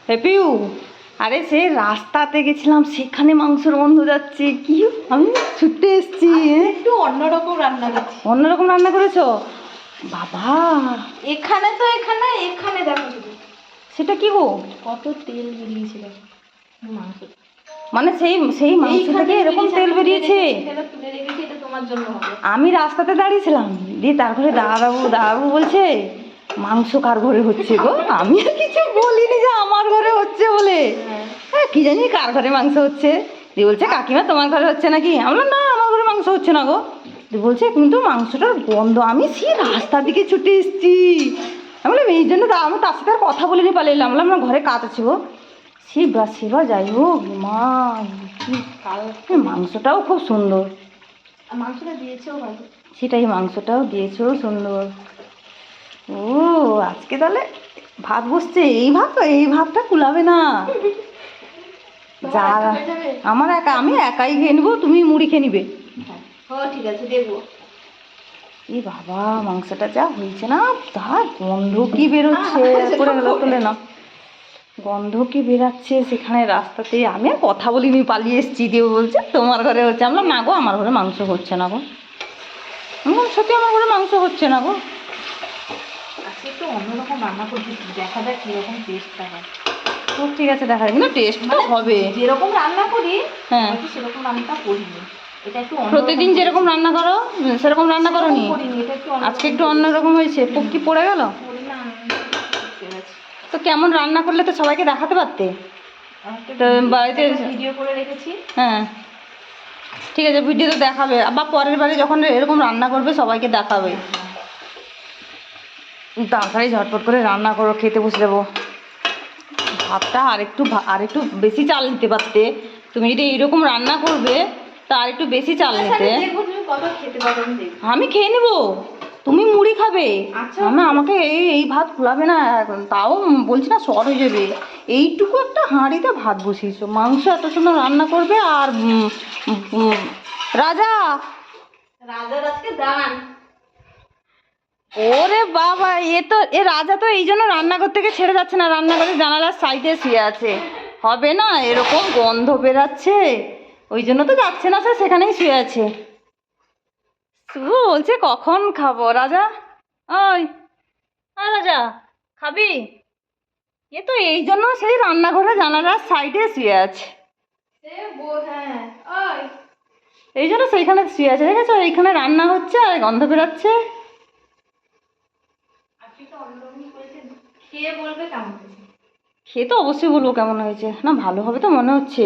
হেপিউ, আরে সে রাস্তাতে গেছিলাম, সেখানে মাংসের গন্ধ যাচ্ছে। কি আমি ছুটে এসছি। একটু অন্যরকম রান্না করছি। অন্যরকম রান্না করেছো বাবা? এখানে তো এখানে দেখো শুধু সেটা কি গো? কত তেল বেরিয়েছিল মাংস, মানে সেই সেই মাংস থেকে এরকম তেল বেরিয়েছে? এটা তুলে রেখেছি, এটা তোমার জন্য হবে। আমি রাস্তাতে দাঁড়িয়েছিলাম, দিয়ে তারপরে দাদাবাবু বলছে মাংস কার ঘরে হচ্ছে গো? আমি আর কিছু বলিনি যে আমার ঘরে হচ্ছে বলে। হ্যাঁ, কি জানি কার ঘরে মাংস হচ্ছে। দিয়ে বলছে কাকিমা তোমার ঘরে হচ্ছে নাকি? আমি বললাম না, আমার ঘরে মাংস হচ্ছে না গো। দিয়ে বলছে কিন্তু মাংসটার গন্ধ। আমি সেই রাস্তার দিকে ছুটে এসেছি। আমি বললাম এই জন্য আমি তার সাথে আর কথা বলিনি, পালিয়ে এলাম। বললাম আমার ঘরে কাজ আছে গো। সেবা যাই হোক মা, কি মাংসটাও খুব সুন্দর। মাংসটা দিয়েছেও ভালো। সেটাই, মাংসটাও দিয়েছেও সুন্দর। ও আজকে তাহলে ভাত বসছে। এই ভাতটা কুলাবে না। যা আমার আমি একাই খেয়ে নেবো, তুমি মুড়ি খেয়ে নিবে। ঠিক আছে, দেখবো। এই বাবা, মাংসটা যা হয়েছে না, তার গন্ধ কি বেরোচ্ছে। করে গেল তুলে না, গন্ধ কি বেরাচ্ছে সেখানে রাস্তাতে। আমি আর কথা বলিনি, পালিয়ে এসেছি। দিয়ে বলছে তোমার ঘরে হচ্ছে। আমরা না গো, আমার ঘরে মাংস হচ্ছে না গো। সত্যি আমার ঘরে মাংস হচ্ছে না গো। আজকে একটু অন্যরকম রান্না করছি, দেখা যাক কিরকম টেস্টটা হয়। তো ঠিক আছে, দেখা যাক। না টেস্ট তো হবে। যেরকম রান্না করি হ্যাঁ, সেরকম রান্নাটা করিনি। এটা একটু প্রতিদিন যেরকম রান্না করো সেরকম রান্না করো নি? আজকে একটু অন্যরকম হয়েছে। কি পড়ে গেল? তো কেমন রান্না করলে তো সবাইকে দেখাতে পারতে। তো বাড়িতে ভিডিও করে রেখেছি। হ্যাঁ ঠিক আছে, ভিডিও তো দেখাবে। আবার পরের বারে যখন এরকম রান্না করবে সবাইকে দেখাবে। তাড়াতাড়ি ঝটপট করে রান্না করো, খেতে বসে যাবো। ভাতটা আরেকটু বেশি চাল নিতে পারতে। তুমি যদি এইরকম রান্না করবে তা আরেকটু বেশি চাল নিতে। আমি খেয়ে নেবো, তুমি মুড়ি খাবে। আমাকে এই ভাত কুলাবে না এখন। তাও বলছি না, শর্ট হয়ে যাবে। এইটুকু একটা হাঁড়িতে ভাত বসিয়েছো, মাংস এত সুন্দর রান্না করবে। আর রাজা আজকে দান। ওরে বাবা, এ রাজা তো এই জন্য রান্নাঘর থেকে ছেড়ে যাচ্ছে না, রান্নাঘরের জানালার সাইডে শুয়ে আছে। হবে না, এরকম গন্ধ বেরাচ্ছে, ওই জন্য তো যাচ্ছে না, স্যার সেখানেই শুয়ে আছে। শুধু বলছে কখন খাবো। রাজা, ওই রাজা খাবি? এ তো এই জন্য সেই রান্নাঘরের জানালার সাইডে শুয়ে আছে। এই জন্য সেইখানে শুয়ে আছে, দেখেছো? এইখানে রান্না হচ্ছে আর গন্ধ বেরাচ্ছে। খেয়ে তো অবশ্যই বলবো কেমন হয়েছে। না ভালো হবে তো মনে হচ্ছে।